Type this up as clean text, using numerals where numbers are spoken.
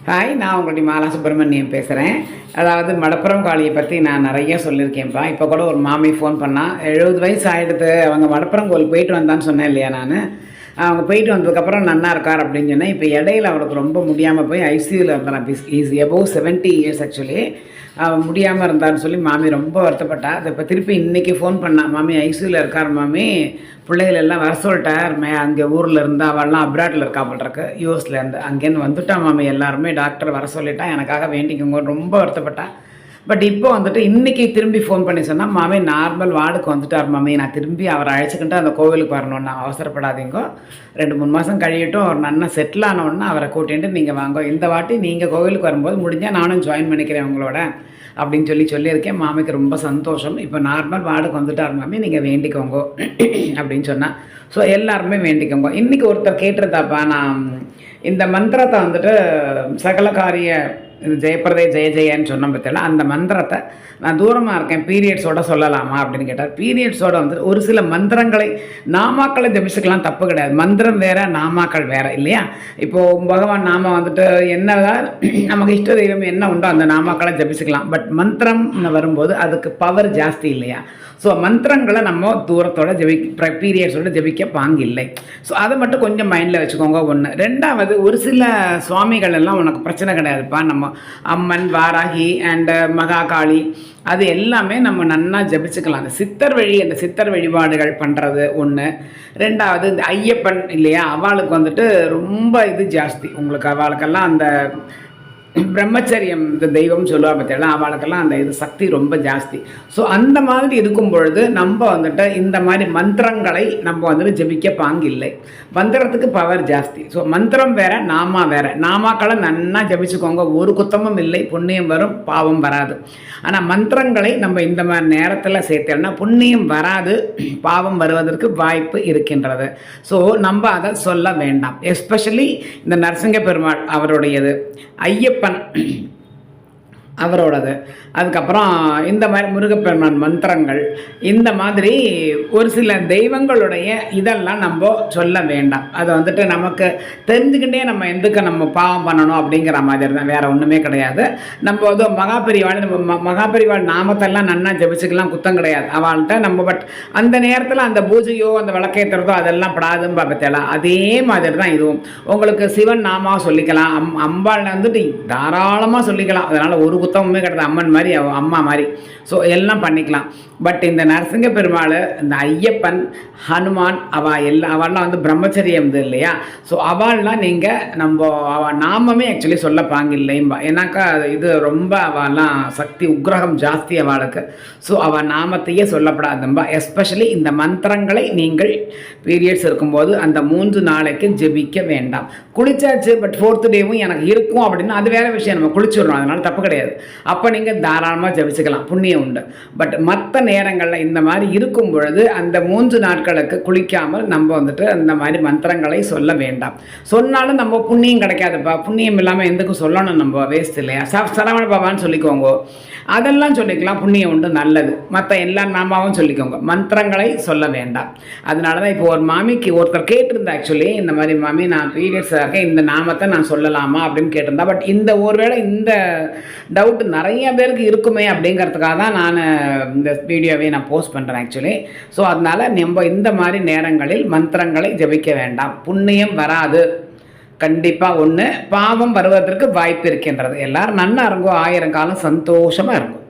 Hi, நான் உங்களுடைய மாலா சுப்பிரமணியம் பேசுகிறேன். அதாவது மடப்புறம் காளியை பற்றி நான் நிறைய சொல்லியிருக்கேன்ப்பா. இப்போ கூட ஒரு மாமி ஃபோன் பண்ணால் 70 வயசு ஆகிடுது, அவங்க மடப்புறம் கோயில் போயிட்டு வந்தான்னு சொன்னேன் இல்லையா நான். அவங்க போயிட்டு வந்ததுக்கப்புறம் நன்னா இருக்கார் அப்படின்னு சொன்னேன். இப்போ இடையில அவளுக்கு ரொம்ப முடியாமல் போய் ஐசியூவில் இருந்தான். Is above 70 years actually. முடியாமல் இருந்தான்னு சொல்லி மாமி ரொம்ப வருத்தப்பட்டா. அதை இப்போ திருப்பி இன்றைக்கி ஃபோன் பண்ணா, மாமி ஐசியூவில் இருக்கார் மாமி, பிள்ளைகள் எல்லாம் வர சொல்லிட்டார், அங்கே ஊரில் இருந்து அவள்லாம் அப்ராட்டில் இருக்கா பண்ணுறக்கு, யூஎஸ்லேருந்து அங்கேருந்து வந்துட்டா மாமி, எல்லாருமே டாக்டர் வர சொல்லிட்டா, எனக்காக வேண்டிக்கோங்க, ரொம்ப வருத்தப்பட்டா. பட் இப்போ வந்துட்டு இன்றைக்கி திரும்பி ஃபோன் பண்ணி சொன்னால், மாமி நார்மல் வார்டுக்கு வந்துட்டார் மாமி, நான் திரும்பி அவரை அழைச்சிக்கிட்டு அந்த கோவிலுக்கு வரணுன்னா அவசரப்படாதீங்க, 2-3 மாதம் கழியட்டும், அவர் நல்லா செட்டில் ஆனோன்னா அவரை கூட்டிகிட்டு நீங்கள் வாங்க, இந்த வாட்டி நீங்கள் கோவிலுக்கு வரும்போது முடிஞ்சால் நானும் ஜாயின் பண்ணிக்கிறேன் உங்களோட அப்படின்னு சொல்லியிருக்கேன். மாமிக்கு ரொம்ப சந்தோஷம். இப்போ நார்மல் வார்டுக்கு வந்துட்டார் மாமி, நீங்கள் வேண்டிக்கோங்க அப்படின்னு சொன்னால். ஸோ எல்லாருமே வேண்டிக்கோங்க. இன்றைக்கி ஒருத்தர் கேட்டிருந்தாப்பா, நான் இந்த மந்திரத்தை வந்துட்டு சகல காரிய ஜெயப்பிரதே ஜெய ஜெயன்னு சொன்ன பற்றியெல்லாம் அந்த மந்திரத்தை நான் தூரமாக இருக்கேன் பீரியட்ஸோட சொல்லலாமா அப்படின்னு கேட்டார். பீரியட்ஸோட வந்துட்டு ஒரு சில மந்திரங்களை நாமாக்களை ஜபிச்சுக்கலாம், தப்பு கிடையாது. மந்திரம் வேறு, நாமாக்கள் வேறு இல்லையா. இப்போது பகவான் நாம வந்துட்டு என்னதான் நமக்கு இஷ்ட தெய்வம் என்ன உண்டோ அந்த நாமாக்களை ஜபிச்சுக்கலாம். பட் மந்திரம்னு வரும்போது அதுக்கு பவர் ஜாஸ்தி இல்லையா. ஸோ மந்திரங்களை நம்ம தூரத்தோட பீரியட்ஸோட ஜபிக்க பாங்கில்லை. ஸோ அதை மட்டும் கொஞ்சம் மைண்டில் வச்சுக்கோங்க. ஒன்று. ரெண்டாவது, ஒரு சில சுவாமிகள் எல்லாம் உனக்கு பிரச்சனை கிடையாதுப்பா, நம்ம அம்மன், வாராகி அண்டு மகாகாளி அது எல்லாமே நம்ம நன்னா ஜபிச்சுக்கலாம். அந்த சித்தர் வழி, அந்த சித்தர் வழிபாடுகள் பண்ணுறது ஒன்று. ரெண்டாவது, இந்த ஐயப்பன் இல்லையா, அவளுக்கு வந்துட்டு ரொம்ப இது ஜாஸ்தி. உங்களுக்கு அவளுக்கெல்லாம் அந்த பிரம்மச்சரியம் இந்த தெய்வம் சொல்லுவா பார்த்தீங்களா, அவளுக்கெல்லாம் அந்த இது சக்தி ரொம்ப ஜாஸ்தி. ஸோ அந்த மாதிரி இருக்கும் பொழுது நம்ம வந்துட்டு இந்த மாதிரி மந்திரங்களை நம்ம வந்துட்டு ஜபிக்க பாங்கில்லை. மந்திரத்துக்கு பவர் ஜாஸ்தி. ஸோ மந்திரம் வேற, நாமா வேற. நாமாக்களை நன்னா ஜபிச்சுக்கோங்க, ஒரு குத்தமும் இல்லை, புண்ணியம் வரும், பாவம் வராது. ஆனால் மந்திரங்களை நம்ம இந்த மாதிரி நேரத்தில் சேர்த்தோம்னா புண்ணியம் வராது, பாவம் வருவதற்கு வாய்ப்பு இருக்கின்றது. ஸோ நம்ம அதை சொல்ல வேண்டாம். எஸ்பெஷலி இந்த நரசிங்க பெருமாள் அவருடையது, ஐயப்பன் அவரோடது, அதுக்கப்புறம் இந்த மாதிரி முருகப்பெருமான் மந்திரங்கள், இந்த மாதிரி ஒரு சில தெய்வங்களுடைய இதெல்லாம் நம்ம சொல்ல வேண்டாம். அதை வந்துட்டு நமக்கு தெரிஞ்சுக்கிட்டே நம்ம எதுக்கு நம்ம பாவம் பண்ணணும் அப்படிங்கிற மாதிரி தான், வேறு ஒன்றுமே கிடையாது. நம்ம வந்து மகாபெரிவாள், நம்ம மகாபெரிவாள் நாமத்தெல்லாம் நன்னா ஜபிச்சுக்கலாம், குத்தம் கிடையாது அவள்கிட்ட நம்ம. பட் அந்த நேரத்தில் அந்த பூஜையோ அந்த விளக்கேற்றுறதோ அதெல்லாம் படாதுன்னு பார்ப்பத்தேலாம். அதே மாதிரி தான் இதுவும். உங்களுக்கு சிவன் நாமா சொல்லிக்கலாம், அம்பாள் வந்துட்டு தாராளமாக சொல்லிக்கலாம், அதனால் ஒரு குத்தமுமே கிடையாது. அம்மன் மாதிரி, அம்மா மாதிரி, ஸோ எல்லாம் பண்ணிக்கலாம். பட் இந்த நரசிங்க பெருமாள், இந்த ஐயப்பன், ஹனுமான், அவள்லாம் வந்து பிரம்மச்சரியம் இது இல்லையா. ஸோ அவள்லாம் நீங்கள் நம்ம அவள் நாமமே ஆக்சுவலி சொல்ல பாங்கில்லைம்பா. ஏன்னாக்கா இது ரொம்ப அவள்லாம் சக்தி உக்ரகம் ஜாஸ்தி அவளுக்கு. ஸோ அவள் நாமத்தையே சொல்லப்படாதும்பா. எஸ்பெஷலி இந்த மந்திரங்களை நீங்கள் பீரியட்ஸ் இருக்கும்போது அந்த 3 நாளைக்கு ஜெபிக்க வேண்டாம். குளிச்சாச்சு, பட் 4th டேவும் எனக்கு இருக்கும் அப்படின்னா அது வேறு விஷயம், நம்ம குளிச்சுடுறோம், அதனால் தப்பு கிடையாது. அப்போ நீங்கள் தாராளமாக ஜபிச்சுக்கலாம், புண்ணியம் உண்டு. பட் மற்ற நேரங்களில் இந்த மாதிரி இருக்கும் பொழுது அந்த 3 நாட்களுக்கு குளிக்காமல் நம்ம வந்துட்டு அந்த மாதிரி மந்திரங்களை சொல்ல வேண்டாம். சொன்னாலும் நம்ம புண்ணியம் கிடைக்காதுப்பா. புண்ணியம் இல்லாமல் எதுக்கும் சொல்லணும், நம்ம வேஸ்ட் இல்லையா. சரவண பாபான்னு சொல்லிக்கோங்க, அதெல்லாம் சொல்லிக்கலாம், புண்ணியம் உண்டு, நல்லது. மற்ற எல்லா நாமாவும் சொல்லிக்கோங்க, மந்திரங்களை சொல்ல வேண்டாம். அதனால தான் இப்போ ஒரு மாமிக்கு ஒருத்தர் கேட்டிருந்தா, ஆக்சுவலி இந்த மாதிரி மாமி நான் பீரியட்ஸாக இருக்கேன், இந்த நாமத்தை நான் சொல்லலாமா அப்படின்னு கேட்டிருந்தா. பட் இந்த ஒருவேளை இந்த டவுட் நிறைய பேருக்கு இருக்குமே அப்படிங்கிறதுக்காக தான் நான் இந்த வீடியோவை நான் போஸ்ட் பண்ணுறேன் ஆக்சுவலி. ஸோ அதனால் நம்ம இந்த மாதிரி நேரங்களில் மந்திரங்களை ஜபிக்க வேண்டாம், புண்ணியம் வராது. கண்டிப்பாக ஒன்று, பாவம் வருவதற்கு வாய்ப்பு இருக்கின்றது. எல்லோரும் நன்னா இருங்கோ, 1000 காலம் சந்தோஷமாக இருக்கும்.